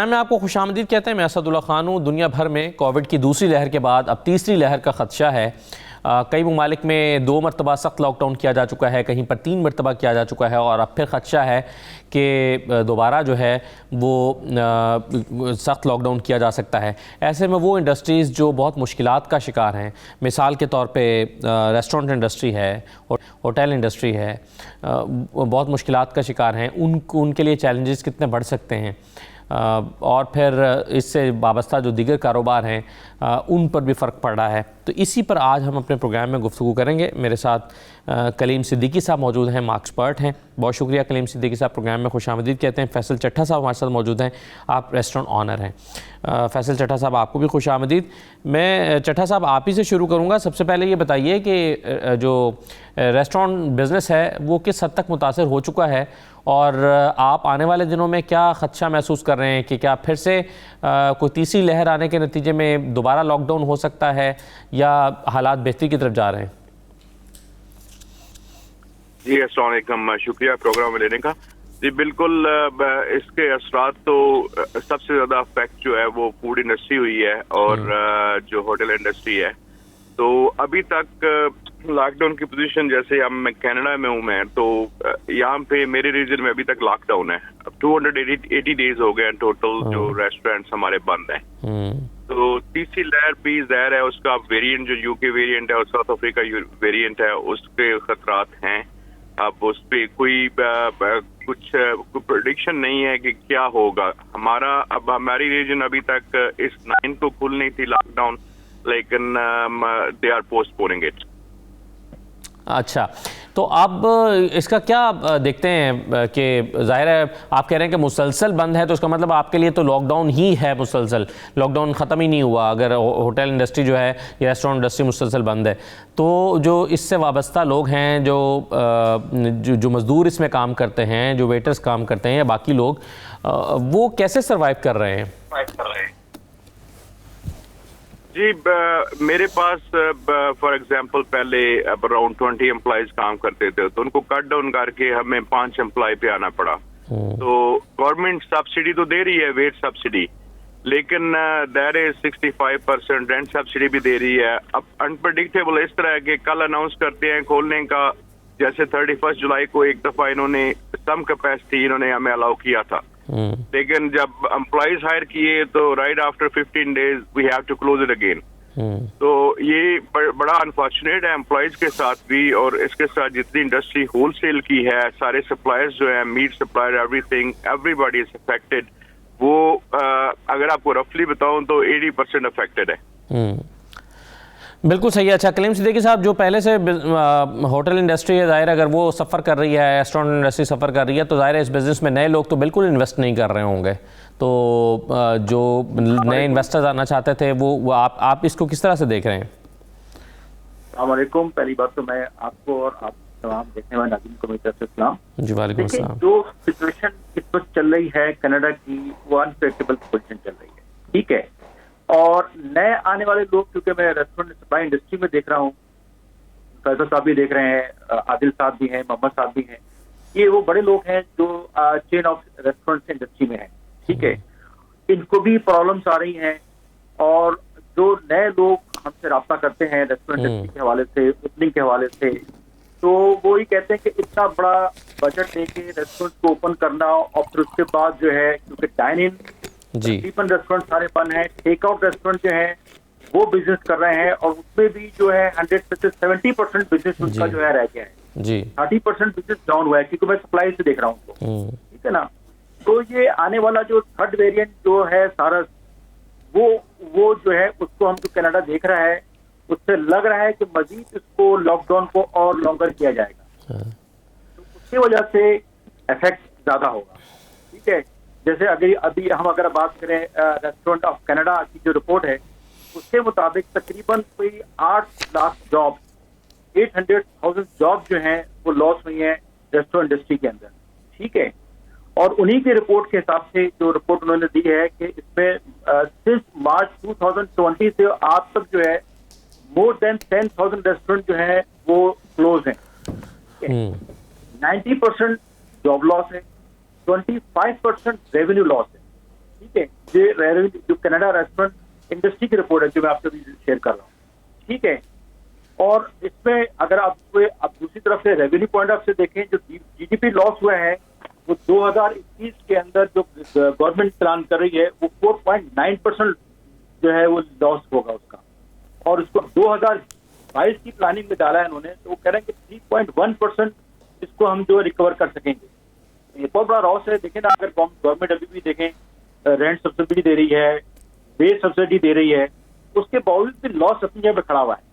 Programme में आपको खुशामदीद कहते हैं। मैं असदुल्ला खान हूँ। दुनिया भर में कोविड की दूसरी लहर के बाद अब तीसरी लहर का खदशा है। कई ममालिक में 2 मरतबा सख्त लॉकडाउन किया जा चुका है, कहीं पर 3 मरतबा किया जा चुका है और अब फिर खदशा है कि दोबारा जो है वो सख्त लॉकडाउन किया जा सकता है। ऐसे में वो इंडस्ट्रीज़ जो बहुत मुश्किलात का शिकार हैं, मिसाल के तौर पे रेस्टोरेंट इंडस्ट्री है, होटल इंडस्ट्री है, बहुत मुश्किलात का शिकार हैं। उनके लिए चैलेंजेस कितने बढ़ सकते हैं और फिर इससे वाबस्ता जो दीगर कारोबार हैं उन पर भी फ़र्क पड़ रहा है। तो इसी पर आज हम अपने प्रोग्राम में गुफ्तगू करेंगे। मेरे साथ कलीम सिद्दीकी साहब मौजूद हैं, मार्क्सपर्ट हैं। बहुत शुक्रिया कलीम सिद्दीकी साहब, प्रोग्राम में खुशामदीद कहते हैं। फैसल चट्टा साहब हमारे साथ मौजूद हैं, आप रेस्टोरेंट ऑनर हैं। फैसल चट्टा साहब, आपको भी खुशामदीद। मैं चट्टा साहब आप ही से शुरू करूँगा। सबसे पहले ये बताइए कि जो रेस्टोरेंट बिज़नेस है वो किस हद तक मुतासर हो चुका है और आप आने वाले दिनों में क्या खदशा महसूस कर रहे हैं कि क्या फिर से कोई तीसरी लहर आने के नतीजे में दोबारा लॉकडाउन हो सकता है या हालात बेहतरी की तरफ जा रहे हैं? जी अस्सलाम वालेकुम, शुक्रिया प्रोग्राम में लेने का। जी बिल्कुल, इसके असरात तो सबसे ज़्यादा अफेक्ट जो है वो फूड इंडस्ट्री हुई है और जो होटल इंडस्ट्री है। तो अभी तक लॉकडाउन की पोजीशन, जैसे अब मैं कनाडा में हूँ मैं, तो यहाँ पे मेरे रीजन में अभी तक लॉकडाउन है। अब 280 डेज हो गए टोटल जो रेस्टोरेंट्स हमारे बंद हैं। तो तीसरी लहर भी ज़ाहिर है उसका वेरिएंट, जो यूके वेरिएंट है और साउथ अफ्रीका वेरिएंट है, उसके खतरात हैं। अब उस पर कोई कुछ प्रेडिक्शन नहीं है कि क्या होगा। हमारी रीजन अभी तक इस 9 को खुल नहीं थी लॉकडाउन, लेकिन दे आर पोस्टपोनिंग इट। अच्छा, तो अब इसका क्या देखते हैं कि ज़ाहिर है आप कह रहे हैं कि मुसलसल बंद है, तो इसका मतलब आपके लिए तो लॉकडाउन ही है, मुसलसल लॉकडाउन ख़त्म ही नहीं हुआ। अगर होटल इंडस्ट्री जो है या रेस्टोरेंट इंडस्ट्री मुसलसल बंद है, तो जो इससे वाबस्ता लोग हैं, जो मज़दूर इसमें काम करते हैं, जो वेटर्स काम करते हैं या बाकी लोग, वो कैसे सर्वाइव कर रहे हैं? जी मेरे पास फॉर एग्जांपल पहले अराउंड 20 एम्प्लॉइज काम करते थे, तो उनको कट डाउन करके हमें 5 एम्प्लॉय पे आना पड़ा। तो गवर्नमेंट सब्सिडी तो दे रही है, वेट सब्सिडी, लेकिन देयर इज 65% रेंट सब्सिडी भी दे रही है। अब अनप्रडिक्टेबल इस तरह के कल अनाउंस करते हैं खोलने का, जैसे 31 जुलाई को एक दफा इन्होंने सम कैपेसिटी इन्होंने हमें अलाउ किया था, लेकिन जब एम्प्लॉइज हायर किए तो right after 15 days we have to close it again. तो ये बड़ा अनफॉर्चुनेट है एम्प्लॉइज के साथ भी, और इसके साथ जितनी इंडस्ट्री होलसेल की है, सारे सप्लायर्स जो है, meat supplier, everything, everybody is affected. वो अगर आपको रफली बताऊं तो 80% अफेक्टेड है। बिल्कुल सही है। अच्छा कलीम सिद्दीकी साहब, जो पहले से होटल इंडस्ट्री है, ज़ाहिर अगर वो सफ़र कर रही है, रेस्टोरेंट इंडस्ट्री सफ़र कर रही है, तो ज़ाहिर है इस बिज़नेस में नए लोग तो बिल्कुल इन्वेस्ट नहीं कर रहे होंगे। तो जो नए इन्वेस्टर्स आना चाहते थे वो आप इसको किस तरह से देख रहे हैं? अस्सलाम वालेकुम। पहली बात तो मैं आपको और आप तमाम देखने वाले नाज़रीन को मेरी तरफ से सलाम। जी वालेकुम अस्सलाम। जो सिचुएशन इस वक्त चल रही है कनाडा की, वो अनप्रेडिक्टेबल पोजीशन चल रही है, ठीक है। और नए आने वाले लोग, क्योंकि मैं रेस्टोरेंट सप्लाई इंडस्ट्री में देख रहा हूँ, फैसल साहब भी देख रहे हैं, आदिल साहब भी हैं, मोहम्मद साहब भी हैं, ये वो बड़े लोग हैं जो चेन ऑफ रेस्टोरेंट इंडस्ट्री में हैं, ठीक है। इनको भी प्रॉब्लम्स आ रही हैं, और जो नए लोग हमसे रब्ता करते हैं रेस्टोरेंट इंडस्ट्री के हवाले से, ओपनिंग के हवाले से, तो वो ही कहते हैं कि इतना बड़ा बजट लेके रेस्टोरेंट को ओपन करना, और फिर उसके बाद जो है, क्योंकि डाइन इन तकरीबन रेस्टोरेंट सारे बंद हैं, टेक आउट रेस्टोरेंट जो है वो बिजनेस कर रहे हैं, और उसमें भी जो है 100 में से 70% बिजनेस उनका जो है रह गया है जी। 30% बिजनेस डाउन हुआ है, क्योंकि मैं सप्लाई से देख रहा हूँ उसको, ठीक है ना। तो ये आने वाला जो थर्ड वेरिएंट जो है सारस, वो जो है उसको हम जो कनाडा देख रहा है, उससे लग रहा है कि मजीद इसको लॉकडाउन को और लॉन्गर किया जाएगा, तो उसकी वजह से इफेक्ट ज्यादा होगा, ठीक है। जैसे अभी हम अगर बात करें रेस्टोरेंट ऑफ कनाडा की जो रिपोर्ट है, उसके मुताबिक तकरीबन कोई 8 लाख जॉब, 800,000 जॉब जो हैं वो लॉस हुई हैं रेस्टोरेंट इंडस्ट्री के अंदर, ठीक है। और उन्हीं की रिपोर्ट के हिसाब से जो रिपोर्ट उन्होंने दी है कि इसमें सिर्फ मार्च 2020 से आज तक जो है मोर देन 10,000 रेस्टोरेंट जो है वो क्लोज हैं। 90% जॉब लॉस है, 25% रेवेन्यू लॉस है, ठीक है, ये जो कनाडा रेस्टोरेंट इंडस्ट्री की रिपोर्ट है जो मैं आपसे भी शेयर कर रहा हूँ, ठीक है। और इसमें अगर आप दूसरी तरफ से रेवेन्यू पॉइंट ऑफ से देखें, जो जीडीपी लॉस हुआ है वो 2021 के अंदर जो गवर्नमेंट प्लान कर रही है वो 4.9% जो है वो लॉस होगा उसका, और उसको 2022 की प्लानिंग में डाला है उन्होंने, तो वो कह रहे हैं कि 3.1% इसको हम जो रिकवर कर सकेंगे। ये बहुत बड़ा लॉस है। देखें ना, अगर गवर्नमेंट अभी भी देखें रेंट सब्सिडी दे रही है, वेज सब्सिडी दे रही है, उसके बावजूद भी लॉस अपनी जगह पे खड़ा हुआ है।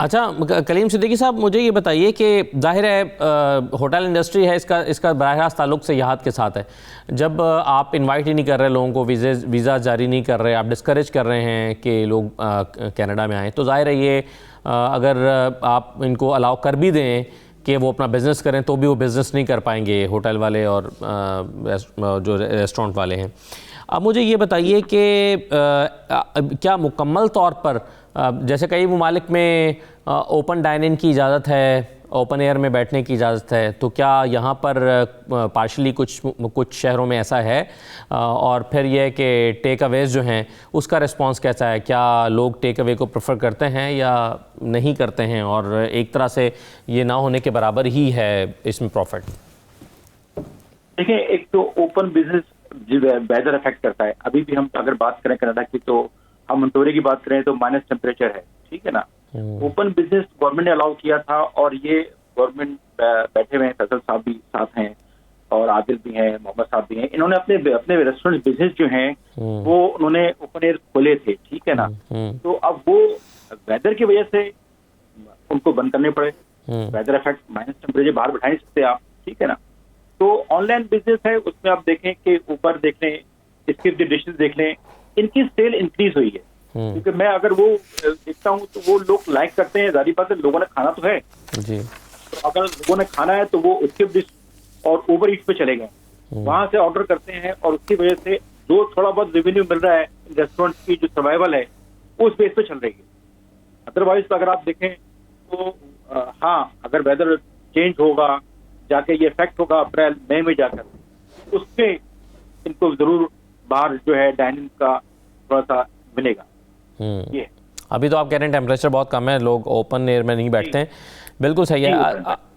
अच्छा कलीम सिद्दीकी साहब, मुझे ये बताइए कि जाहिर है होटल इंडस्ट्री है, इसका बराह रास्त ताल्लुक सयाहत के साथ है। जब आप इनवाइट ही नहीं कर रहे लोगों को, वीज़ा जारी नहीं कर रहे, आप डिस्करेज कर रहे हैं कि लोग कनाडा में आएँ, तो जाहिर है ये अगर आप इनको अलाउ कर भी दें कि वो अपना बिज़नेस करें तो भी वो बिज़नेस नहीं कर पाएंगे होटल वाले और जो रेस्टोरेंट वाले हैं। अब मुझे ये बताइए कि क्या मुकम्मल तौर पर जैसे कई ममालिक में ओपन डाइनिंग की इजाज़त है, ओपन एयर में बैठने की इजाज़त है, तो क्या यहाँ पर पार्शली कुछ शहरों में ऐसा है? और फिर यह कि टेक अवेज़ जो हैं उसका रिस्पांस कैसा है? क्या लोग टेक अवे को प्रेफर करते हैं या नहीं करते हैं, और एक तरह से ये ना होने के बराबर ही है इसमें प्रॉफिट? देखिए, एक तो ओपन बिजनेस वेदर अफेक्ट करता है। अभी भी हम अगर बात करें कनाडा की, तो हम मंटोरे की बात करें तो माइनस टेम्परेचर है, ठीक है ना। ओपन बिजनेस गवर्नमेंट ने अलाउ किया था, और ये गवर्नमेंट बैठे हुए हैं, फैसल साहब भी साथ हैं और आदिल भी हैं, मोहम्मद साहब भी हैं। इन्होंने अपने रेस्टोरेंट बिजनेस जो हैं वो उन्होंने ओपन एयर खोले थे, ठीक है ना। तो अब वो वेदर की वजह से उनको बंद करने पड़े। वेदर इफेक्ट, माइनस टेम्परेचर, बाहर बैठा नहीं सकते आप, ठीक है ना। तो ऑनलाइन बिजनेस है, उसमें आप देखें कि ऊपर देख लें, स्किप द डिशेस देख लें, इनकी सेल इंक्रीज हुई है। क्योंकि मैं अगर वो देखता हूँ तो वो लोग लाइक करते हैं, जारी बात है, लोगों ने खाना तो है जी, तो अगर लोगों ने खाना है तो वो स्किप डिश और ओवर ईट पे चले गए, वहां से ऑर्डर करते हैं, और उसकी वजह से जो थोड़ा बहुत रेवेन्यू मिल रहा है रेस्टोरेंट की जो सर्वाइवल है उस बेस पे चल रही है। अदरवाइज अगर आप देखें तो हाँ, अगर वेदर चेंज होगा, जाके ये इफेक्ट होगा अप्रैल मई में जाकर, उससे इनको जरूर बाहर जो है डाइनिंग का थोड़ा सा मिलेगा। ये अभी तो आप कह रहे हैं टेम्परेचर बहुत कम है, लोग ओपन एयर में नहीं बैठते हैं, बिल्कुल सही है।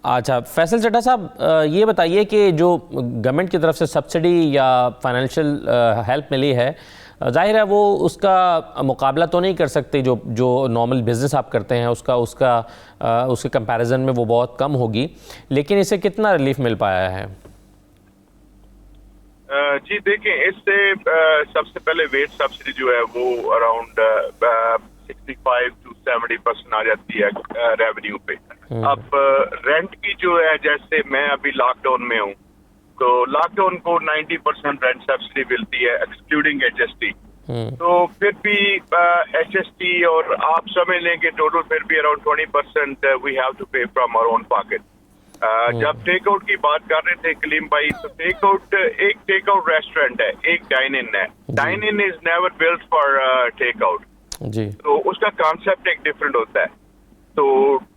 अच्छा फैसल चड्ढा साहब, ये बताइए कि जो गवर्नमेंट की तरफ से सब्सिडी या फाइनेंशियल हेल्प मिली है, जाहिर है वो उसका मुकाबला तो नहीं कर सकते जो नॉर्मल बिजनेस आप करते हैं, उसके कंपैरिजन में वो बहुत कम होगी, लेकिन इससे कितना रिलीफ मिल पाया है? जी देखें, इससे सबसे पहले वेज सब्सिडी जो है वो अराउंड 65 to 70% आ जाती है रेवेन्यू पे। अब रेंट की जो है, जैसे मैं अभी लॉकडाउन में हूँ, तो लॉकडाउन को 90% रेंट सब्सिडी मिलती है एक्सक्लूडिंग HST। तो फिर भी HST और आप समझ लें कि टोटल फिर भी अराउंड 20% वी हैव टू पे फ्रॉम आवर ओन पॉकेट। जब टेक आउट की बात कर रहे थे कलीम भाई, तो एक टेक आउट रेस्टोरेंट है, एक डाइन इन है। Dine in is never built for take out जी, तो उसका कॉन्सेप्ट एक डिफरेंट होता है। तो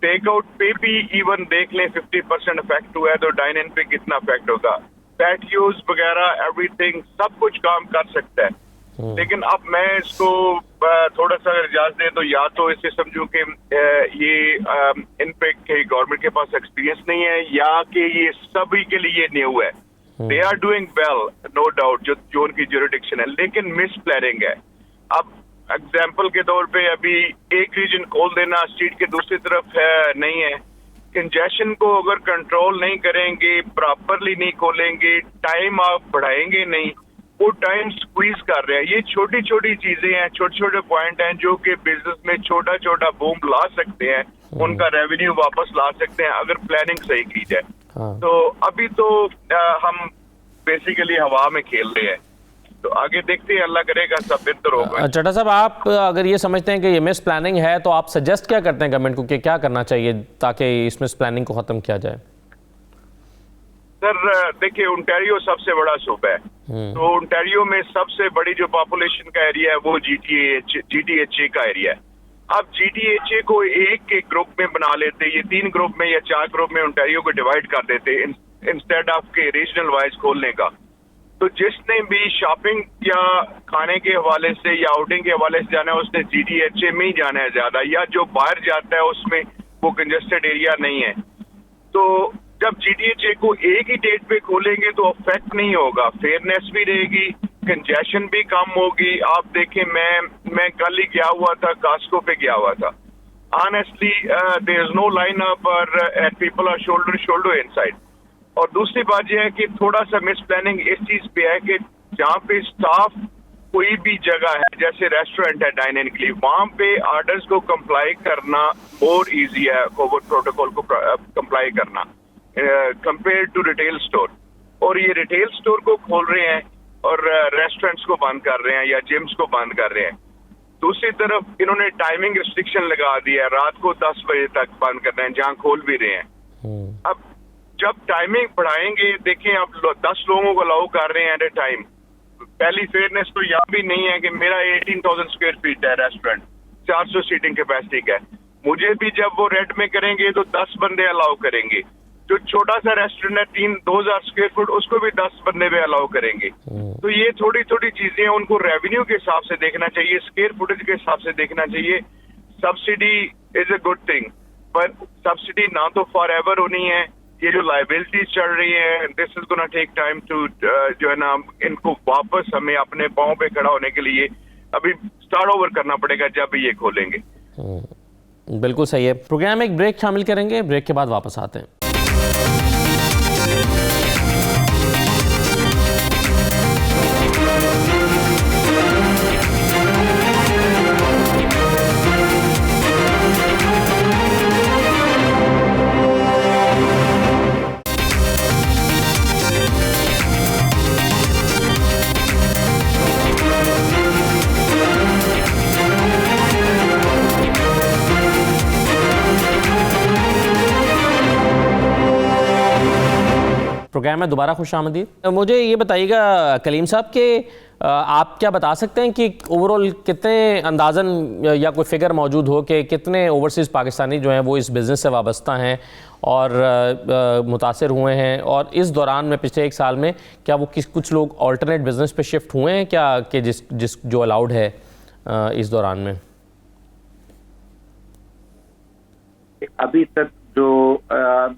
टेक आउट पे भी इवन देख लें 50% इफेक्ट हुआ है, तो डाइन इन पे कितना इफेक्ट होगा। पैटियोज वगैरह एवरीथिंग सब कुछ काम कर सकता है, लेकिन अब मैं इसको थोड़ा सा अगर इजाजत दें तो या तो इसे समझूं कि ये इन पे गवर्नमेंट के पास एक्सपीरियंस नहीं है, या कि ये सभी के लिए न्यू है। They are doing well no doubt, जो उनकी ज्यूरिडिक्शन है, लेकिन मिस प्लानिंग है। अब एग्जाम्पल के तौर पे अभी एक रीजन खोल देना, स्ट्रीट के दूसरी तरफ है नहीं है। कंजेशन को अगर कंट्रोल नहीं करेंगे, प्रॉपरली नहीं खोलेंगे, टाइम आप बढ़ाएंगे नहीं, वो टाइम स्क्वीज कर रहे हैं। ये छोटी छोटी चीजें हैं, छोटे छोटे पॉइंट हैं जो कि बिजनेस में छोटा छोटा बूम ला सकते हैं, उनका रेवेन्यू वापस ला सकते हैं अगर प्लानिंग सही की जाए। तो अभी तो हम बेसिकली हवा में खेल रहे हैं, तो आगे देखते हैं, अल्लाह करेगा सब बेहतर होगा। चड्ढा साहब, आप अगर ये समझते हैं कि ये मिस प्लानिंग है, तो आप सजेस्ट क्या करते हैं गवर्नमेंट को कि क्या करना चाहिए ताकि इस मिस प्लानिंग को खत्म किया जाए? सर देखिए, ओंटारियो सबसे बड़ा सूबा है, तो ओंटारियो में सबसे बड़ी जो पॉपुलेशन का एरिया है वो GTHA का एरिया है। अब GTHA को एक ग्रुप में बना लेते, ये 3 ग्रुप में या 4 ग्रुप में ओंटारियो को डिवाइड कर देते इंस्टेड ऑफ के रीजनल वाइज खोलने का, तो जिसने भी शॉपिंग या खाने के हवाले से या आउटिंग के हवाले से जाना है उसने GDHA में ही जाना है ज्यादा, या जो बाहर जाता है उसमें वो कंजेस्टेड एरिया नहीं है। तो जब GDHA को एक ही डेट पे खोलेंगे तो अफेक्ट नहीं होगा, फेयरनेस भी रहेगी, कंजेशन भी कम होगी। आप देखें, मैं कल ही गया हुआ था, कास्को पे गया हुआ था। Honestly there is no line up and people are shoulder shoulder inside. और दूसरी बात यह है कि थोड़ा सा मिस प्लानिंग इस चीज पे है कि जहाँ पे स्टाफ कोई भी जगह है, जैसे रेस्टोरेंट है डाइन इन के लिए, वहां पे ऑर्डर्स को कंप्लाई करना मोर इजी है, कोविड प्रोटोकॉल को कंप्लाई करना कंपेयर टू रिटेल स्टोर। और ये रिटेल स्टोर को खोल रहे हैं और रेस्टोरेंट्स को बंद कर रहे हैं या जिम्स को बंद कर रहे हैं। दूसरी तरफ इन्होंने टाइमिंग रिस्ट्रिक्शन लगा दिया है, रात को 10 बजे तक बंद कर रहे हैं जहां खोल भी रहे हैं। अब जब टाइमिंग बढ़ाएंगे, देखें अब 10 लोगों को अलाउ कर रहे हैं एट ए टाइम। पहली फेयरनेस तो यहाँ भी नहीं है कि मेरा 18,000 स्क्वायर फीट है रेस्टोरेंट, 400 सीटिंग कैपेसिटी का है, मुझे भी जब वो रेड में करेंगे तो 10 बंदे अलाउ करेंगे। जो छोटा सा रेस्टोरेंट है 2,000 स्क्वायर फुट, उसको भी 10 बंदे भी अलाउ करेंगे। तो ये थोड़ी थोड़ी चीजें उनको रेवेन्यू के हिसाब से देखना चाहिए, स्क्वायर फुटेज के हिसाब से देखना चाहिए। Subsidy is a good thing, पर सब्सिडी ना तो फॉर एवर होनी है। ये जो लाइबिलिटीज चल रही है, this is gonna take time to जो है ना, इनको वापस हमें अपने पांव पे खड़ा होने के लिए अभी स्टार्ट ओवर करना पड़ेगा जब ये खोलेंगे। बिल्कुल सही है। प्रोग्राम में एक ब्रेक शामिल करेंगे, ब्रेक के बाद वापस आते हैं। प्रोग्राम में दोबारा खुश आमदीद। मुझे ये बताइएगा कलीम साहब कि आप क्या बता सकते हैं कि ओवरऑल कितने अंदाज़न या कोई फिगर मौजूद हो कि कितने ओवरसीज़ पाकिस्तानी जो हैं वो इस बिज़नेस से वाबस्ता हैं और मुतासर हुए हैं, और इस दौरान में पिछले 1 साल में क्या वो कुछ लोग ऑल्टरनेट बिज़नेस पे शिफ्ट हुए हैं क्या, कि जिस जो अलाउड है इस दौरान में? अभी तक जो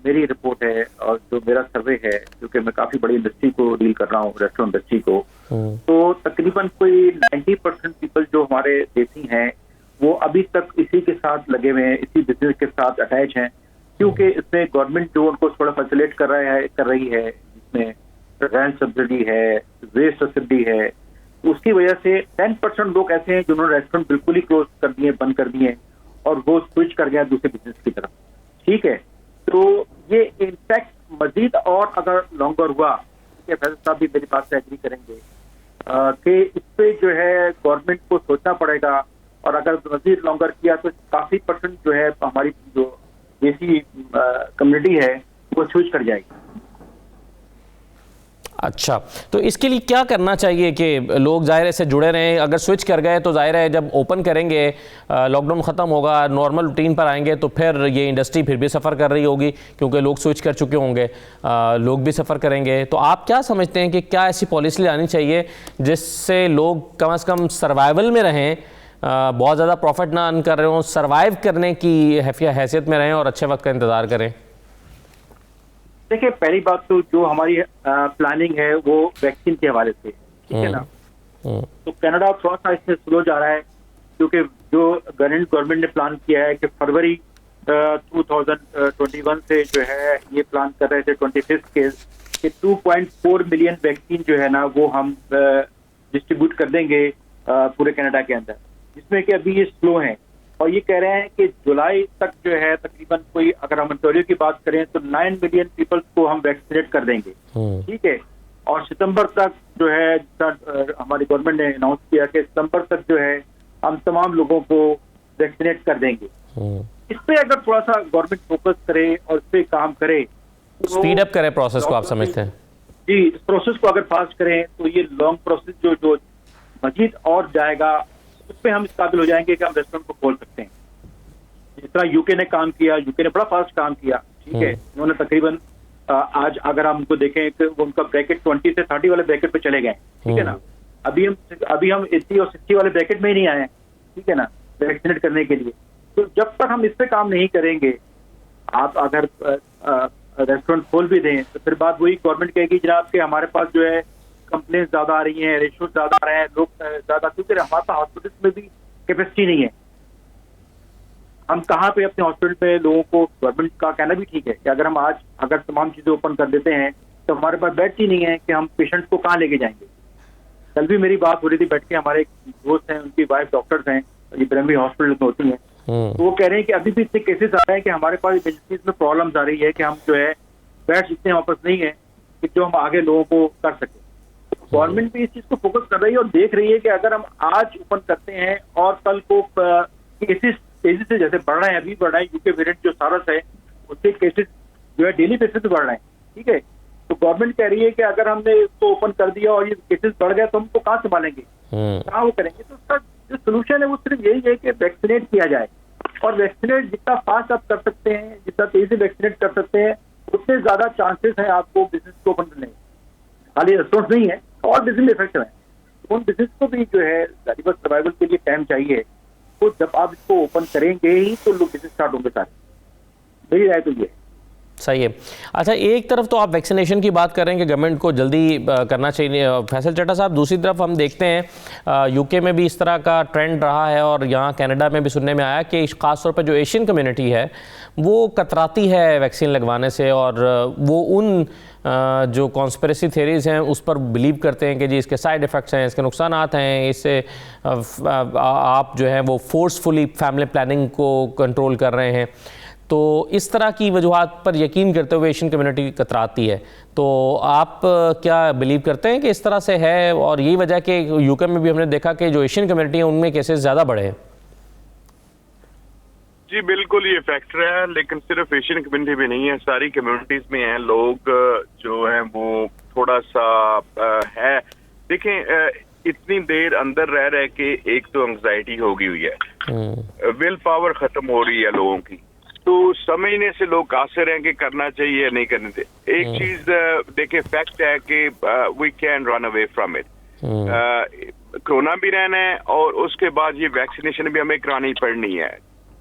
मेरी रिपोर्ट है और जो मेरा सर्वे है, क्योंकि मैं काफी बड़ी इंडस्ट्री को डील कर रहा हूँ, रेस्टोरेंट इंडस्ट्री को, तो तकरीबन कोई 90% पीपल जो हमारे देसी हैं वो अभी तक इसी के साथ लगे हुए हैं, इसी बिजनेस के साथ अटैच हैं, क्योंकि इसमें गवर्नमेंट जो उनको थोड़ा फैसिलिटेट कर रही है, जिसमें रेंट सब्सिडी है, वेस्ट सब्सिडी है, उसकी वजह से 10% लोग ऐसे हैं जिन्होंने रेस्टोरेंट बिल्कुल ही क्लोज कर दिए, बंद कर दिए और वो स्विच कर गया दूसरे बिजनेस की तरफ। ठीक है, तो ये इम्पैक्ट मजीद और अगर लॉन्गर हुआ, फैसल साहब भी मेरी बात से एग्री करेंगे कि इस पे जो है गवर्नमेंट को सोचना पड़ेगा, और अगर मजीद लॉन्गर किया तो काफी % जो है हमारी जो देसी कम्युनिटी है वो स्विच कर जाएगी। अच्छा, तो इसके लिए क्या करना चाहिए कि लोग ज़ाहिर से जुड़े रहें? अगर स्विच कर गए तो ज़ाहिर है जब ओपन करेंगे, लॉकडाउन ख़त्म होगा, नॉर्मल रूटीन पर आएंगे तो फिर ये इंडस्ट्री फिर भी सफ़र कर रही होगी, क्योंकि लोग स्विच कर चुके होंगे, लोग भी सफ़र करेंगे। तो आप क्या समझते हैं कि क्या ऐसी पॉलिसी लानी चाहिए जिससे लोग कम से कम सर्वाइवल में रहें, बहुत ज़्यादा प्रॉफिट ना अर्न कर रहे हों, सर्वाइव करने की हैसियत में रहें और अच्छे वक्त का इंतज़ार करें? देखिए, पहली बात तो जो हमारी प्लानिंग है वो वैक्सीन के हवाले से, ठीक है ना। तो कनाडा थोड़ा सा इसमें स्लो जा रहा है, क्योंकि जो गवर्नमेंट ने प्लान किया है कि फरवरी 2021 से जो है ये प्लान कर रहे थे 25 के 2.4 मिलियन वैक्सीन जो है ना वो हम डिस्ट्रीब्यूट कर देंगे पूरे कनाडा के अंदर, जिसमें कि अभी ये स्लो है, और ये कह रहे हैं कि जुलाई तक जो है तकरीबन कोई, अगर हम ओंटारियो की बात करें तो 9 मिलियन पीपल को हम वैक्सीनेट कर देंगे, ठीक है। और सितंबर तक जो है हमारी गवर्नमेंट ने अनाउंस किया कि सितंबर तक जो है हम तमाम लोगों को वैक्सीनेट कर देंगे। इस पे अगर थोड़ा सा गवर्नमेंट फोकस करे और इस पे काम करे, तो स्पीड अप करे प्रोसेस को, आप समझते हैं? जी, इस प्रोसेस को अगर फास्ट करें तो ये लॉन्ग प्रोसेस जो मजीद और जाएगा, उस पर हम इस काबिल हो जाएंगे कि हम रेस्टोरेंट को खोल सकते हैं। जिस तरह यूके ने काम किया, यूके ने बड़ा फास्ट काम किया, ठीक है। उन्होंने तकरीबन आज अगर हम उनको देखें कि उनका ब्रैकेट 20 से 30 वाले ब्रैकेट पे चले गए, ठीक है ना। अभी हम 80 और 60 वाले ब्रैकेट में ही नहीं आए हैं, ठीक है ना, वैक्सीनेट करने के लिए। तो जब तक हम इस पे काम नहीं करेंगे, आप अगर रेस्टोरेंट खोल भी दें तो फिर बात वही गवर्नमेंट कहेगी जनाब कि हमारे पास जो है कंप्लेंट ज्यादा आ रही हैं, रेशो ज्यादा आ रहे हैं, लोग ज्यादा, क्योंकि हमारे पास हॉस्पिटल में भी कैपेसिटी नहीं है। हम कहाँ पे अपने हॉस्पिटल पे लोगों को, गवर्नमेंट का कहना भी ठीक है कि अगर हम आज अगर तमाम चीजें ओपन कर देते हैं तो हमारे पास बेड ही नहीं है कि हम पेशेंट को कहाँ लेके जाएंगे। कल भी मेरी बात हो रही थी बैठ के, हमारे एक दोस्त हैं, उनकी वाइफ डॉक्टर्स हैं, ये ब्रह्मी हॉस्पिटल में होती हैं, तो वो कह रहे हैं कि अभी भी इतने केसेस आ रहे हैं कि हमारे पास इमरजेंसीज में प्रॉब्लम्स आ रही है कि हम जो है बेड्स इतने वापस नहीं है कि जो हम आगे लोगों को कर सकें। गवर्नमेंट भी इस चीज को फोकस कर रही है और देख रही है कि अगर हम आज ओपन करते हैं और कल को केसेस तेजी से जैसे बढ़ रहे हैं, अभी बढ़ रहे हैं, यूके वेरिएंट जो सारस है उसके केसेस जो है डेली बेसिस पे बढ़ रहे हैं, ठीक है। तो गवर्नमेंट कह रही है कि अगर हमने इसको ओपन कर दिया और ये केसेस बढ़ गए तो हमको कहाँ संभालेंगे, कहाँ वो करेंगे। तो उसका जो सोल्यूशन है वो सिर्फ यही है कि वैक्सीनेट किया जाए, और वैक्सीनेट जितना फास्ट आप कर सकते हैं, जितना तेजी से वैक्सीनेट कर सकते हैं, उतने ज्यादा चांसेस है आपको बिजनेस को ओपन करने। खाली रेस्टोरेंट नहीं है, और बिजनेस इफेक्ट है, उन बिजनेस को भी जो है सर्वाइवल के लिए टाइम चाहिए। तो जब आप इसको ओपन करेंगे ही तो लोग बिजनेस स्टार्ट होंगे सारे, मेरी राय तो ये है। सही है। अच्छा, एक तरफ तो आप वैक्सीनेशन की बात कर रहे हैं कि गवर्नमेंट को जल्दी करना चाहिए फैसल चड्ढा साहब, दूसरी तरफ हम देखते हैं यूके में भी इस तरह का ट्रेंड रहा है और यहाँ कनाडा में भी सुनने में आया कि ख़ास तौर पर जो एशियन कम्युनिटी है वो कतराती है वैक्सीन लगवाने से, और वो उन जो कॉन्स्पिरेसी थेरीज़ हैं उस पर बिलीव करते हैं कि जी इसके साइड इफ़ेक्ट्स हैं, इसके नुकसानात हैं, इससे आप जो है वो फोर्सफुली फैमिली प्लानिंग को कंट्रोल कर रहे हैं। तो इस तरह की वजूहात पर यकीन करते हुए एशियन कम्युनिटी कतराती है। तो आप क्या बिलीव करते हैं कि इस तरह से है, और यही वजह कि यूके में भी हमने देखा कि जो एशियन कम्युनिटी है उनमें केसेस ज़्यादा बढ़े हैं? जी बिल्कुल ये फैक्टर है, लेकिन सिर्फ एशियन कम्युनिटी में नहीं है, सारी कम्युनिटीज में हैं लोग जो हैं वो थोड़ा सा है। देखें, इतनी देर अंदर रह रहे के एक तो एंग्जाइटी हो गई हुई है, विल पावर खत्म हो रही है लोगों की, तो समझने से लोग कासिर हैं कि करना चाहिए या नहीं करने चाहिए। एक चीज देखिए फैक्ट है कि we can run away from it. Corona भी रहना है और उसके बाद ये वैक्सीनेशन भी हमें करानी पड़नी है।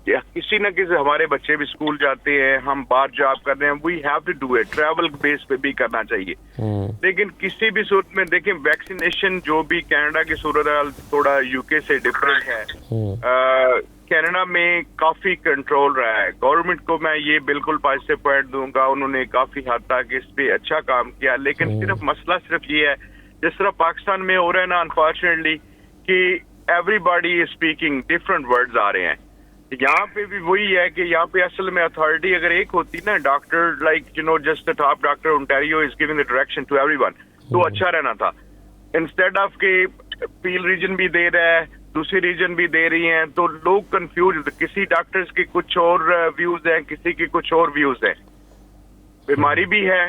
किसी न किसी, हमारे बच्चे भी स्कूल जाते हैं, हम बाहर जॉब कर रहे हैं, we have to do it, travel base पे भी करना चाहिए। लेकिन किसी भी सूरत में देखें, वैक्सीनेशन जो भी कनाडा की सूरत थोड़ा यूके से डिफरेंट है। कनाडा में काफी कंट्रोल रहा है, गवर्नमेंट को मैं ये बिल्कुल पॉजिटिव पॉइंट दूंगा, उन्होंने काफी हद तक इस पे अच्छा काम किया। लेकिन सिर्फ मसला सिर्फ ये है, जिस तरह पाकिस्तान में हो रहा है ना अनफॉर्चुनेटली, कि everybody is speaking different words आ रहे हैं। यहाँ पे भी वही है कि यहाँ पे असल में अथॉरिटी अगर एक होती ना, doctor like you know just the top doctor Ontario is giving the direction to everyone, तो अच्छा रहना था। इंस्टेड ऑफ के पील रीजन भी दे रहा है, दूसरी रीजन भी दे रही हैं, तो लोग कंफ्यूज, किसी डॉक्टर्स के कुछ और व्यूज हैं, किसी के कुछ और व्यूज हैं। बीमारी भी है,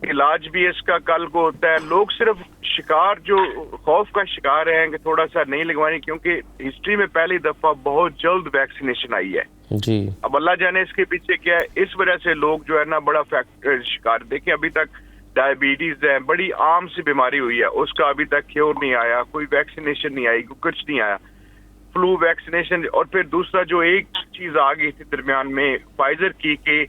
इलाज भी इसका कल को होता है। लोग सिर्फ शिकार, जो खौफ का शिकार हैं कि थोड़ा सा नहीं लगवानी, क्योंकि हिस्ट्री में पहली दफा बहुत जल्द वैक्सीनेशन आई है जी। अब अल्लाह जाने इसके पीछे क्या है, इस वजह से लोग जो है ना बड़ा शिकार। देखिए अभी तक डायबिटीज है, बड़ी आम सी बीमारी हुई है, उसका अभी तक क्योर नहीं आया, कोई वैक्सीनेशन नहीं आई, कुछ नहीं आया। फ्लू वैक्सीनेशन, और फिर दूसरा जो एक चीज आ गई थी दरमियान में फाइजर की कि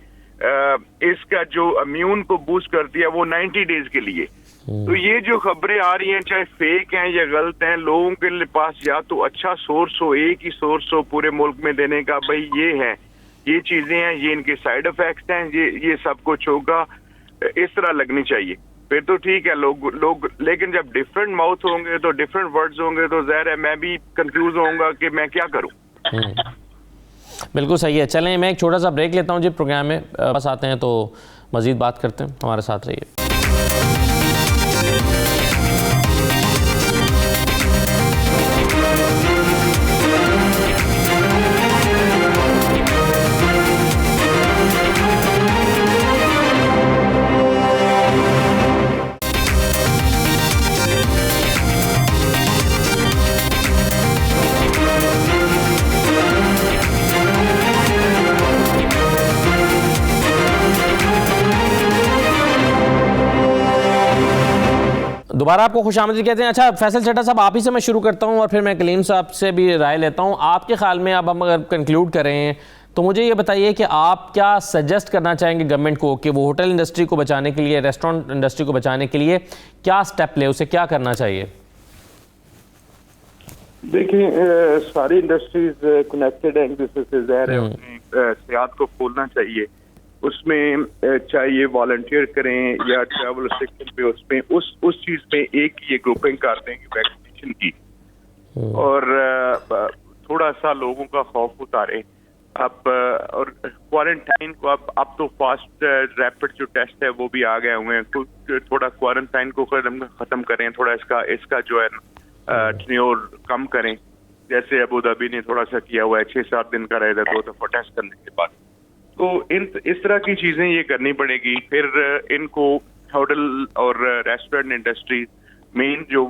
इसका जो इम्यून को बूस्ट करती है वो 90 डेज के लिए। तो ये जो खबरें आ रही हैं, चाहे फेक हैं या गलत हैं, लोगों के पास या तो अच्छा सोर्स हो, एक ही सोर्स हो पूरे मुल्क में देने का, भाई ये है, ये चीजें हैं, ये इनके साइड इफेक्ट्स हैं, ये सब कुछ होगा, इस तरह लगनी चाहिए, फिर तो ठीक है लोग। लेकिन जब डिफरेंट माउथ होंगे तो डिफरेंट वर्ड्स होंगे, तो ज़ाहिर है मैं भी कंफ्यूज होऊंगा कि मैं क्या करूं। बिल्कुल सही है। चलें, मैं एक छोटा सा ब्रेक लेता हूं जी, प्रोग्राम में बस आते हैं तो मज़ीद बात करते हैं, हमारे साथ रहिए। दोबारा आपको खुशामदीद कहते हैं। अच्छा फैसल चड्ढा साहब, आप ही से मैं शुरू करता हूं और फिर मैं कलीम साहब से भी राय लेता हूं। आपके ख्याल में अब हम अगर कंक्लूड करें तो मुझे ये बताइए कि आप क्या सजेस्ट करना चाहेंगे गवर्नमेंट को कि वो होटल इंडस्ट्री को बचाने के लिए, रेस्टोरेंट इंडस्ट्री को बचाने के लिए क्या स्टेप ले, उसे क्या करना चाहिए? देखिए सारी इंडस्ट्रीज कनेक्टेड हैं एक दूसरे से, ज़ाहिर है अपनी सियाहत को खोलना चाहिए। उसमें चाहे ये वॉलंटियर करें या ट्रैवल सेक्टर पे, उसमें उस चीज में एक ये ग्रुपिंग कर देंगे वैक्सीनेशन की और थोड़ा सा लोगों का खौफ उतारे। अब और क्वारंटाइन को अब तो फास्ट रैपिड जो टेस्ट है वो भी आ गए हुए हैं, तो थोड़ा क्वारंटाइन को खत्म करें, थोड़ा इसका जो है टेन्योर कम करें। जैसे अबू धाबी ने थोड़ा सा किया हुआ है, 6-7 दिन का रहेगा 2 दफा टेस्ट करने के बाद। तो इस तरह की चीजें ये करनी पड़ेगी। फिर इनको होटल और रेस्टोरेंट इंडस्ट्री मेन जो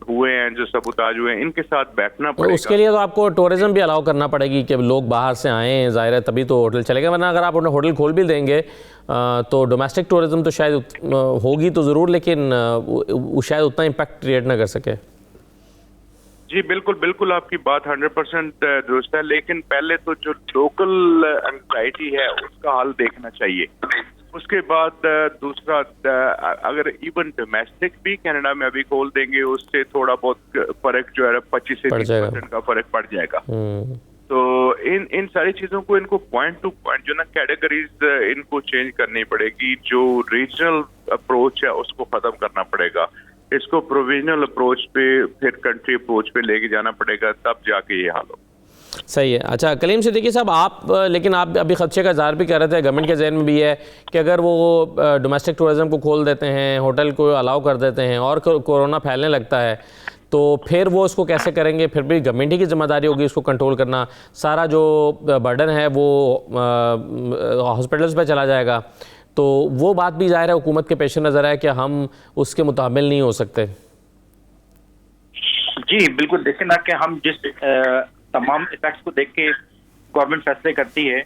हुए हैं, जो सबूताज हुए हैं, इनके साथ बैठना पड़ेगा। उसके लिए तो आपको टूरिज्म भी अलाउ करना पड़ेगी कि लोग बाहर से आएँ, ज़ाहिर है तभी तो होटल चलेगा, वरना अगर आप होटल खोल भी देंगे तो डोमेस्टिक टूरिज्म तो शायद होगी तो ज़रूर, लेकिन वो शायद उतना इम्पैक्ट क्रिएट ना कर सके। जी बिल्कुल आपकी बात 100% दुरुस्त है, लेकिन पहले तो जो लोकल एंग्जाइटी है उसका हल देखना चाहिए। उसके बाद दूसरा, अगर इवन डोमेस्टिक भी कनाडा में अभी खोल देंगे, उससे थोड़ा बहुत फर्क जो है 25 से 30% का फर्क पड़ जाएगा। तो इन सारी चीजों को इनको पॉइंट टू पॉइंट जो ना कैटेगरीज इनको चेंज करनी पड़ेगी। जो रीजनल अप्रोच है उसको खत्म करना पड़ेगा, इसको प्रोविजनल अप्रोच पे, फिर कंट्री अप्रोच पे लेके जाना पड़ेगा, तब जाके ये हाल हो। सही है। अच्छा कलीम सिद्दीकी साहब, आप लेकिन आप अभी खदशे का इज़हार भी कर रहे थे, गवर्नमेंट के जहन में भी है कि अगर वो डोमेस्टिक टूरिज्म को खोल देते हैं, होटल को अलाउ कर देते हैं और कोरोना फैलने लगता है तो फिर वो उसको कैसे करेंगे? फिर भी गवर्नमेंट ही की जिम्मेदारी होगी उसको कंट्रोल करना। सारा जो बर्डन है वो हॉस्पिटल्स पे चला जाएगा, तो वो बात भी ज़ाहिर है हुकूमत के पेश नज़र है कि हम उसके मुताबिल नहीं हो सकते। जी बिल्कुल, देखिए ना कि हम जिस तमाम इफेक्ट्स को देख के गवर्नमेंट फैसले करती है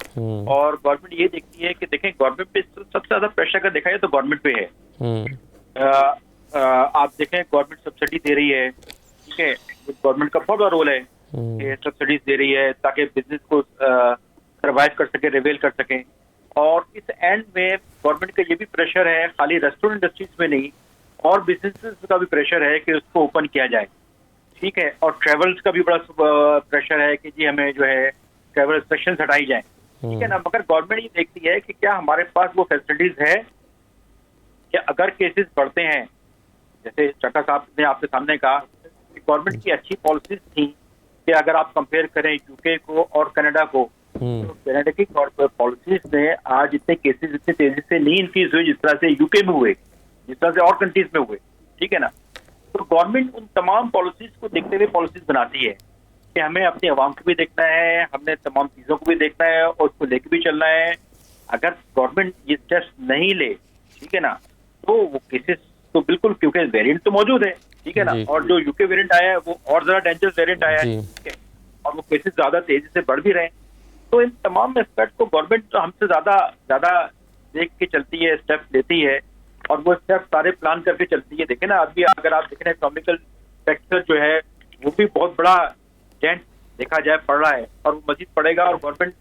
और गवर्नमेंट ये देखती है कि देखें गवर्नमेंट पे सबसे ज्यादा प्रेशर अगर देखा जाए तो गवर्नमेंट पे है। आप देखें गवर्नमेंट सब्सिडी दे रही है, ठीक है, गवर्नमेंट का बहुत बड़ा रोल है कि सब्सिडीज दे रही है ताकि बिजनेस को सर्वाइव कर सके, रिवेल कर सके। और इस एंड में गवर्नमेंट का ये भी प्रेशर है, खाली रेस्टोरेंट इंडस्ट्रीज में नहीं और बिजनेसेस का भी प्रेशर है कि उसको ओपन किया जाए, ठीक है। और ट्रेवल्स का भी बड़ा प्रेशर है कि जी हमें जो है ट्रेवल रिस्ट्रिक्शंस हटाई जाए, ठीक है ना। मगर गवर्नमेंट ये देखती है कि क्या हमारे पास वो फैसिलिटीज है कि अगर केसेस बढ़ते हैं, जैसे चड्ढा साहब ने आपके सामने कहा कि गवर्नमेंट की अच्छी पॉलिसीज थी कि अगर आप कंपेयर करें यूके को और कनाडा को, तो कनाडा की पॉलिसीज ने आज इतने केसेस इतने तेजी से नहीं इंक्रीज हुए जिस तरह से यूके में हुए, जिस तरह से और कंट्रीज में हुए, ठीक है ना। तो गवर्नमेंट उन तमाम पॉलिसीज को देखते हुए पॉलिसीज बनाती है कि हमें अपनी आवाम को भी देखना है, हमने तमाम चीजों को भी देखना है और उसको लेके भी चलना है। अगर गवर्नमेंट ये स्टेप्स नहीं ले, ठीक है ना, तो वो केसेस तो बिल्कुल, क्योंकि वेरिएंट तो मौजूद है, ठीक है ना, और जो यूके वेरिएंट आया है वो और ज्यादा डेंजरस वेरिएंट आया है, ठीक है, और वो केसेस ज्यादा तेजी से बढ़ भी रहे हैं। तो इन तमाम एस्पेक्ट को गवर्नमेंट तो हमसे ज्यादा देख के चलती है, स्टेप लेती है और वो स्टेप सारे प्लान करके चलती है। देखे ना अभी अगर आप देखें इकोनॉमिकल सेक्टर जो है वो भी बहुत बड़ा डेंट देखा जाए पड़ रहा है और वो मजीद पड़ेगा। और गवर्नमेंट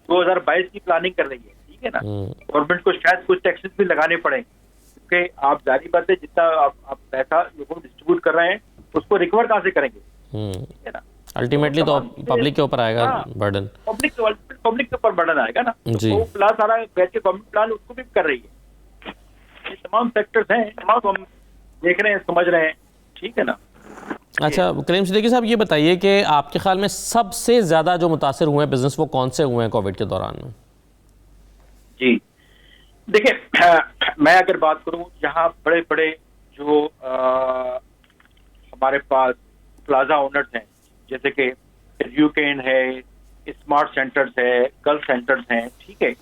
2022 की प्लानिंग कर रही है, ठीक है ना। गवर्नमेंट को शायद कुछ टैक्सेस भी लगाने पड़े, क्योंकि आप जारी बात है जितना आप पैसा लोगों को डिस्ट्रीब्यूट कर रहे हैं उसको रिकवर कहाँ से करेंगे, ठीक है ना। अल्टीमेटली तो पब्लिक के ऊपर आएगा बर्डन, पब्लिक के ऊपर बर्डन आएगा ना। तो प्लान सारा वैसे गवर्नमेंट प्लान उसको भी कर रही है। ये तमाम सेक्टर्स हैं, तमाम हम देख रहे हैं, समझ रहे हैं, ठीक है ना। अच्छा कलीम सिद्दीकी साहब, ये बताइए कि आपके ख्याल में सबसे ज्यादा जो मुतासिर हुए हैं बिजनेस वो कौन से हुए हैं कोविड के दौरान में? जी देखिए, मैं अगर बात करूं, यहाँ बड़े बड़े जो हमारे पास प्लाजा ओनर्स हैं, जैसे कि यूकेन है, स्मार्ट सेंटर्स है, गल्फ सेंटर्स हैं, ठीक है,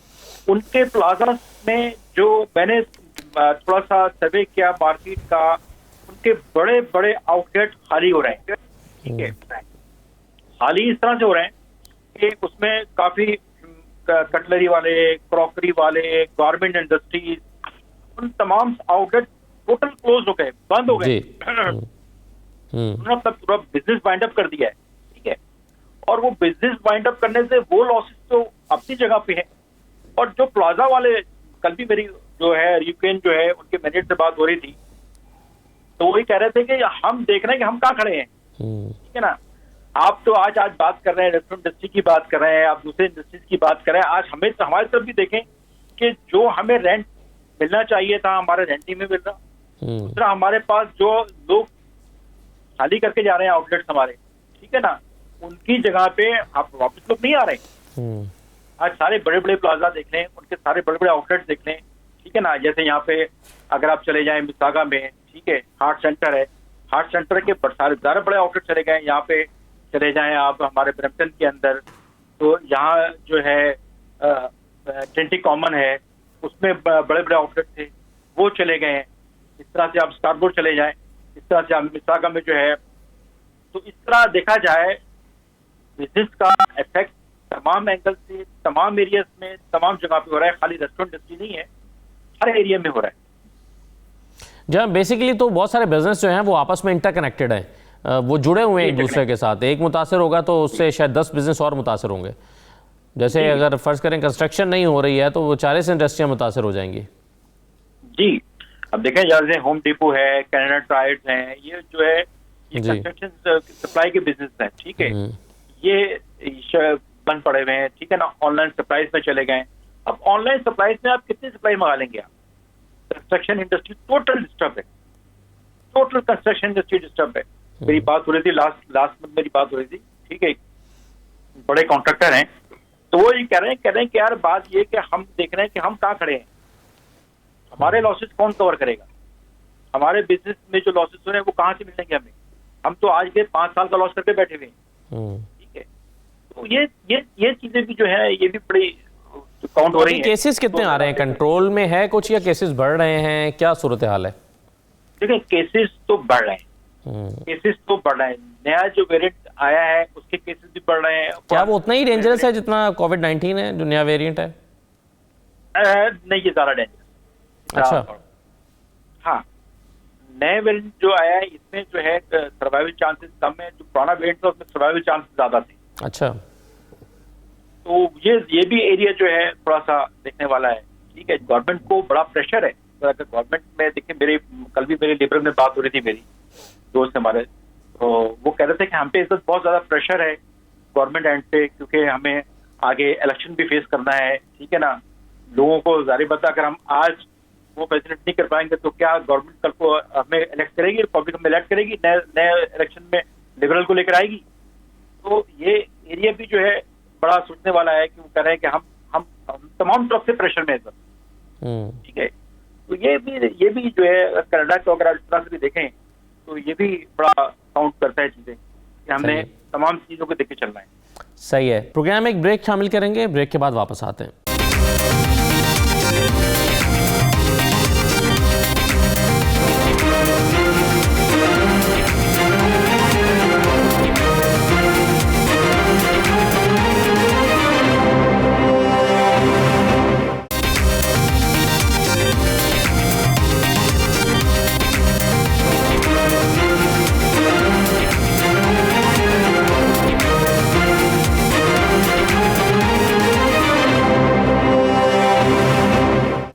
उनके प्लाजा में जो मैंने थोड़ा सा सर्वे किया मार्केट का, उनके बड़े बड़े आउटलेट खाली हो रहे हैं, ठीक है। खाली इस तरह से हो रहे हैं कि उसमें काफी कटलरी वाले, क्रॉकरी वाले, गारमेंट इंडस्ट्रीज, उन तमाम आउटलेट टोटल क्लोज हो गए, बंद हो गए। जी। उन्होंने अपना पूरा बिजनेस वाइंड अप कर दिया है, ठीक है। और वो बिजनेस वाइंड अप करने से वो लॉसेस तो अपनी जगह पे है। और जो प्लाजा वाले, कल भी मेरी जो है यूक्रेन जो है उनके मैनेजर से बात हो रही थी, तो वही कह रहे थे कि हम देख रहे हैं कि हम कहाँ खड़े हैं, ठीक है ना। आप तो आज बात कर रहे हैं रेस्टोरेंट इंडस्ट्री की बात कर रहे हैं, आप दूसरे इंडस्ट्रीज की बात कर रहे हैं। आज हमें तो हमारी तरफ भी देखें कि जो हमें रेंट मिलना चाहिए था हमारे रेंट नहीं में मिल रहा। दूसरा, हमारे पास जो लोग खाली करके जा रहे हैं आउटलेट्स हमारे, ठीक है ना, उनकी जगह पे आप वापस लोग नहीं आ रहे। आज सारे बड़े बड़े प्लाजा देख लें, उनके सारे बड़े बड़े आउटलेट्स देख लें, ठीक है ना। जैसे यहाँ पे अगर आप चले जाएं मिसागा में, ठीक है, हार्ट सेंटर है, हार्ट सेंटर के सारे ज़्यादा बड़े आउटलेट चले गए। यहाँ पे चले जाएं आप हमारे ब्रैम्पटन के अंदर, तो यहाँ जो है ट्रिनिटी कॉमन है, उसमें बड़े बड़े आउटलेट थे, वो चले गए हैं। इस तरह से आप स्टारबोर्ड चले जाएं, इस तरह से आप मिसागा में जो है। तो इस तरह देखा जाए बिजनेस का इफेक्ट तमाम एंगल से, तमाम एरियाज में, तमाम जगह पे हो रहा है। खाली रेस्टोरेंट इंडस्ट्री नहीं है, हर एरिया में हो रहा है। जहाँ बेसिकली तो बहुत सारे बिजनेस जो हैं वो आपस में इंटरकनेक्टेड हैं, वो जुड़े हुए हैं एक दूसरे के साथ। एक मुतासर होगा तो उससे शायद 10 बिजनेस और मुतासर होंगे। जैसे अगर फर्ज करें कंस्ट्रक्शन नहीं हो रही है तो वो 40 इंडस्ट्रियाँ मुतासर हो जाएंगी। जी, अब देखें जैसे होम डिपो है, कनाडा टायर्स हैं, ये जो है ये कंस्ट्रक्शन सप्लाई के बिजनेस है, ठीक है। ये बंद पड़े हुए हैं, ठीक है ना, ऑनलाइन सप्लाईज में चले गए। अब ऑनलाइन सप्लाईज में आप कितनी सप्लाई मंगा लेंगे आप? कंस्ट्रक्शन इंडस्ट्री टोटल डिस्टर्ब है, टोटल कंस्ट्रक्शन इंडस्ट्री डिस्टर्ब है। मेरी बात हो रही थी लास्ट मंथ मेरी बात हो रही थी, ठीक है, बड़े कॉन्ट्रैक्टर हैं, तो वो ये कह रहे हैं कि यार बात ये कि हम देख रहे हैं कि हम कहाँ खड़े हैं, हमारे लॉसेस कौन कवर करेगा, हमारे बिजनेस में जो लॉसेस हो रहे हैं वो कहाँ से मिलेंगे हमें? हम तो आज के 5 साल का लॉस करके बैठे हुए हैं, ठीक है। तो ये चीजें भी जो है ये भी बड़ी काउंट हो रही है। केसेस कितने आ रहे हैं, कंट्रोल में है कुछ या केसेस बढ़ रहे हैं, क्या सूरत हाल है? देखिए केसेस तो बढ़ रहे हैं, केसेस तो बढ़ रहे हैं। नया जो वेरिएंट आया है उसके केसेस भी बढ़ रहे हैं। क्या वो उतना ही डेंजरस है जितना कोविड-19 है जो नया वेरिएंट है? नहीं, ये ज्यादा डेंजरस। अच्छा, हाँ, नए वेरिएंट जो आया है इसमें जो है सर्वाइवल चांसेस कम है, जो पुराना वेरिएंट था उसमें सर्वाइवल चांसेस ज्यादा थे। अच्छा, तो ये भी एरिया जो है थोड़ा सा देखने वाला है, ठीक है। गवर्नमेंट को बड़ा प्रेशर है, तो अगर गवर्नमेंट में देखिए, कल भी मेरे लिबरल में बात हो रही थी मेरी दोस्त हमारे, तो वो कह रहे थे कि हम पे इस वक्त बहुत ज्यादा प्रेशर है गवर्नमेंट एंड से, क्योंकि हमें आगे इलेक्शन भी फेस करना है, ठीक है ना। लोगों को जारी बता, अगर हम आज वो प्रेसिडेंट नहीं कर पाएंगे तो क्या गवर्नमेंट कल को हमें इलेक्ट करेगी, रिपब्लिक में इलेक्ट करेगी, नए इलेक्शन में लिबरल को लेकर आएगी। तो ये एरिया भी जो है बड़ा सोचने वाला है कि वो कह रहे हैं कि हम तमाम तरफ से प्रेशर में है, ठीक है। तो ये भी जो है कनाडा को अगर इस तरह से भी देखें तो ये भी बड़ा काउंट करता है चीजें, कि हमने तमाम चीजों को देख के चलना है। सही है। प्रोग्राम में एक ब्रेक शामिल करेंगे, ब्रेक के बाद वापस आते हैं।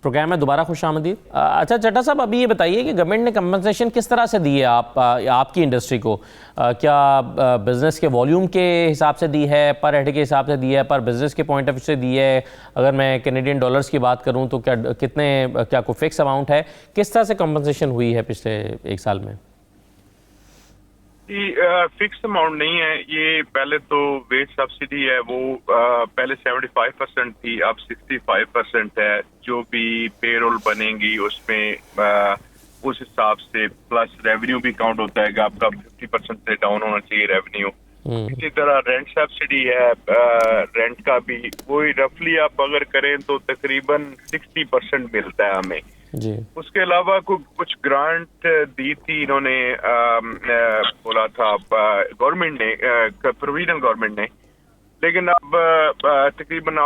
प्रोग्राम में दोबारा खुश आमदीद। अच्छा चड्ढा साहब, अभी ये बताइए कि गवर्नमेंट ने कंपनसेशन किस तरह से दी है आपकी इंडस्ट्री को? क्या बिज़नेस के वॉल्यूम के हिसाब से दी है, पर हेड के हिसाब से दी है, पर बिज़नेस के पॉइंट ऑफ व्यू से दी है? अगर मैं कैनेडियन डॉलर्स की बात करूं तो क्या कोई फिक्स अमाउंट है? किस तरह से कंपनसेशन हुई है पिछले 1 साल में? फिक्स अमाउंट नहीं है ये। पहले तो वेज सब्सिडी है वो पहले 75% थी, अब 65% है। जो भी पेरोल बनेगी उसमें उस हिसाब से प्लस रेवेन्यू भी काउंट होता है कि आपका 50% से डाउन होना चाहिए रेवेन्यू। इसी तरह रेंट सब्सिडी है, रेंट का भी वही रफली आप अगर करें तो तकरीबन 60% मिलता है हमें जी। उसके अलावा कुछ ग्रांट दी थी इन्होंने, बोला था गवर्नमेंट ने, प्रोविजनल गवर्नमेंट ने, लेकिन अब तकरीबन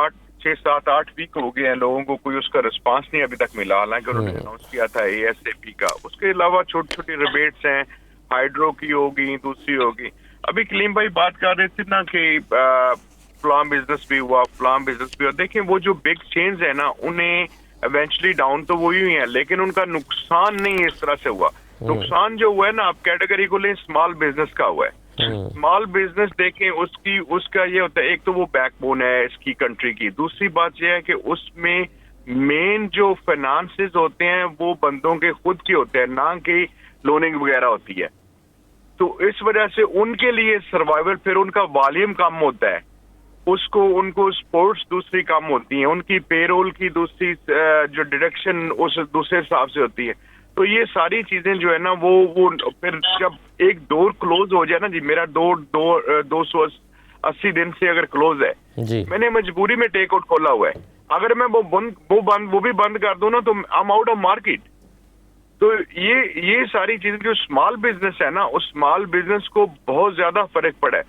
6, 7, 8 वीक हो गए हैं, लोगों को कोई उसका रिस्पांस नहीं अभी तक मिला, हालांकि उन्होंने अनाउंस किया था ASAP का। उसके अलावा छोटी छोटी रिबेट्स हैं, हाइड्रो की होगी, दूसरी होगी। अभी कलीम भाई बात कर रहे थे ना कि प्लाम बिजनेस भी हुआ, प्लाम बिजनेस भी हुआ। देखें वो जो बिग चेन्स है ना, उन्हें इवेंचुअली डाउन तो वही हुई है, लेकिन उनका नुकसान नहीं इस तरह से हुआ। नुकसान जो हुआ है ना, आप कैटेगरी को लें, स्मॉल बिजनेस का हुआ है। स्मॉल बिजनेस देखें, उसका ये होता है, एक तो वो बैकबोन है इसकी कंट्री की। दूसरी बात यह है कि उसमें मेन जो फाइनेंसेस होते हैं वो बंदों के खुद के होते हैं, ना कि लोनिंग वगैरह होती है। तो इस वजह से उनके लिए सर्वाइवल, फिर उनका वॉल्यूम कम होता है, उनको स्पोर्ट्स दूसरी कम होती है, उनकी पेरोल की दूसरी जो डिडक्शन उस दूसरे हिसाब से होती है। तो ये सारी चीजें जो है ना वो फिर जब एक डोर क्लोज हो जाए ना जी, मेरा 280 दिन से अगर क्लोज है जी, मैंने मजबूरी में टेक आउट खोला हुआ है, अगर मैं वो भी बंद कर दूं ना तो I am out of market. तो ये सारी चीजें जो स्मॉल बिजनेस है ना, उस स्मॉल बिजनेस को बहुत ज्यादा फर्क पड़ा है।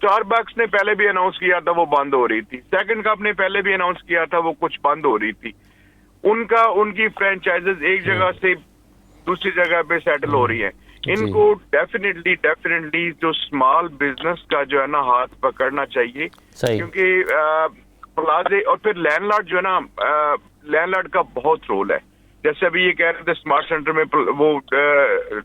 स्टारबक्स ने पहले भी अनाउंस किया था वो बंद हो रही थी, सेकंड कप ने पहले भी अनाउंस किया था वो कुछ बंद हो रही थी। उनकी फ्रेंचाइजेस एक जगह से दूसरी जगह पे सेटल हो रही है। इनको डेफिनेटली जो स्मॉल बिजनेस का जो है ना हाथ पकड़ना चाहिए, क्योंकि प्लाजे और फिर लैंडलॉर्ड जो है ना, लैंडलॉर्ड का बहुत रोल है। जैसे अभी ये कह रहे थे स्मार्ट सेंटर में वो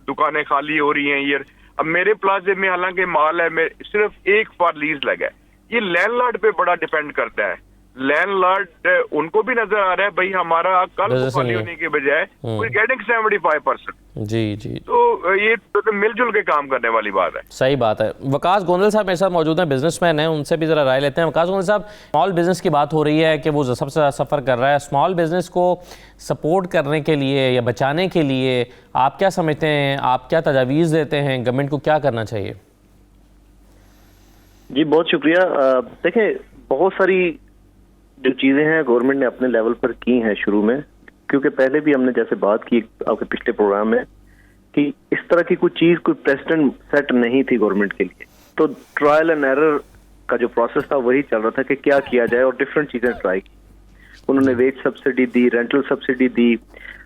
दुकानें खाली हो रही हैं ये। अब मेरे प्लाजे में हालांकि माल है, सिर्फ एक फॉर लीज लगा है। ये लैंडलॉर्ड पे बड़ा डिपेंड करता है। लैंडलॉर्ड उनको भी नजर आ रहा है भाई हमारा कल खाली होने के बजाय वी गेटिंग 75%। जी तो ये तो मिलजुल के काम करने वाली बात है। सही बात है। वकास गोंदल साहब मेरे साथ मौजूद हैं, बिजनेसमैन हैं, उनसे भी जरा राय लेते हैं। वकास गोंदल साहब, स्मॉल बिजनेस की बात हो रही है कि वो सबसे ज़्यादा सफ़र कर रहा है। स्मॉल बिजनेस को सपोर्ट करने के लिए या बचाने के लिए आप क्या समझते हैं, आप क्या तजावीज़ देते हैं, गवर्नमेंट को क्या करना चाहिए? जी बहुत शुक्रिया। देखें, बहुत सारी जो चीज़ें हैं गवर्नमेंट ने अपने लेवल पर की हैं शुरू में, क्योंकि पहले भी हमने जैसे बात की आपके पिछले प्रोग्राम में कि इस तरह की कोई चीज़, कोई प्रेसिडेंट सेट नहीं थी गवर्नमेंट के लिए। तो ट्रायल एंड एरर का जो प्रोसेस था वही चल रहा था कि क्या किया जाए, और डिफरेंट चीज़ें ट्राई की। उन्होंने वेज सब्सिडी दी, रेंटल सब्सिडी दी।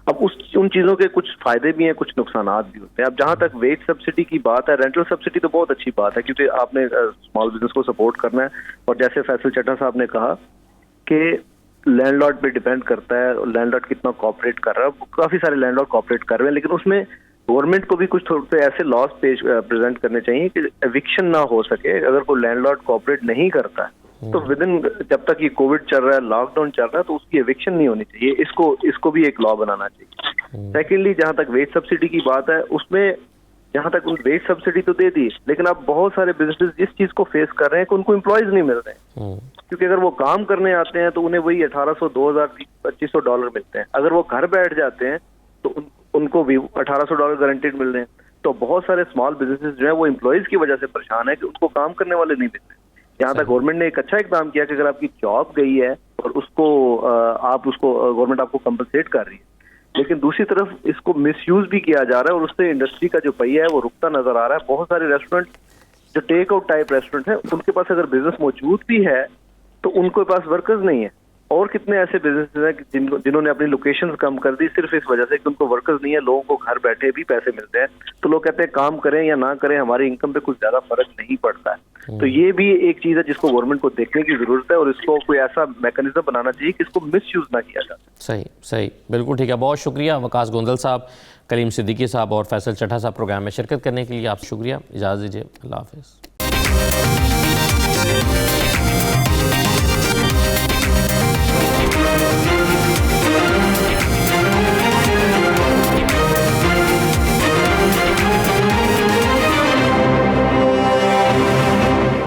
अब उन चीज़ों के कुछ फायदे भी हैं, कुछ नुकसानात भी होते हैं। अब जहाँ तक वेज सब्सिडी की बात है, रेंटल सब्सिडी तो बहुत अच्छी बात है, क्योंकि आपने स्मॉल बिजनेस को सपोर्ट करना है। और जैसे फैसल चड्ढा साहब ने कहा कि लैंडलॉर्ड पे डिपेंड करता है, लैंडलॉर्ड कितना कॉपरेट कर रहा है। काफी सारे लैंडलॉर्ड कॉपरेट कर रहे हैं, लेकिन उसमें गवर्नमेंट को भी कुछ थोड़े से ऐसे लॉस प्रेजेंट करने चाहिए कि एविक्शन ना हो सके। अगर कोई लैंडलॉर्ड कॉपरेट नहीं करता है तो विदिन, जब तक ये कोविड चल रहा है, लॉकडाउन चल रहा है, तो उसकी एविक्शन नहीं होनी चाहिए। इसको भी एक लॉ बनाना चाहिए। सेकेंडली, जहां तक वेज सब्सिडी की बात है, उसमें जहां तक वेज सब्सिडी तो दे दी, लेकिन अब बहुत सारे बिजनेस इस चीज को फेस कर रहे हैं कि उनको एम्प्लॉयज नहीं मिल रहे हैं। क्योंकि अगर वो काम करने आते हैं तो उन्हें वही 1800, 2000, $2500 मिलते हैं। अगर वो घर बैठ जाते हैं तो उनको भी $1800 गारंटेड मिल रहे हैं। तो बहुत सारे स्मॉल बिजनेसेस जो है वो एम्प्लॉयज की वजह से परेशान है कि उनको काम करने वाले नहीं मिलते। यहाँ तक गवर्नमेंट ने एक अच्छा इकदाम किया कि अगर आपकी जॉब गई है और उसको गवर्नमेंट आपको कंपनसेट कर रही है, लेकिन दूसरी तरफ इसको मिसयूज भी किया जा रहा है और उससे इंडस्ट्री का जो पहिया है वो रुकता नजर आ रहा है। बहुत सारे रेस्टोरेंट जो टेक आउट टाइप रेस्टोरेंट है, उनके पास अगर बिजनेस मौजूद भी है तो उनके पास वर्कर्स नहीं है। और कितने ऐसे बिजनेस हैं जिन्होंने अपनी लोकेशंस कम कर दी सिर्फ इस वजह से कि उनको वर्कर्स नहीं है। लोगों को घर बैठे भी पैसे मिलते हैं, तो लोग कहते हैं काम करें या ना करें, हमारी इनकम पे कुछ ज्यादा फर्क नहीं पड़ता है। तो ये भी एक चीज है जिसको गवर्नमेंट को देखने की जरूरत है और इसको कोई ऐसा मैकेनिज्म बनाना चाहिए कि इसको मिसयूज ना किया जाए। सही, बिल्कुल ठीक है। बहुत शुक्रिया वकास गोंदल साहब, कलीम सिद्दीकी साहब और फैसल चड्ढा साहब प्रोग्राम में शिरकत करने के लिए। आप शुक्रिया, इजाज़त दीजिए, अल्लाह हाफिज़।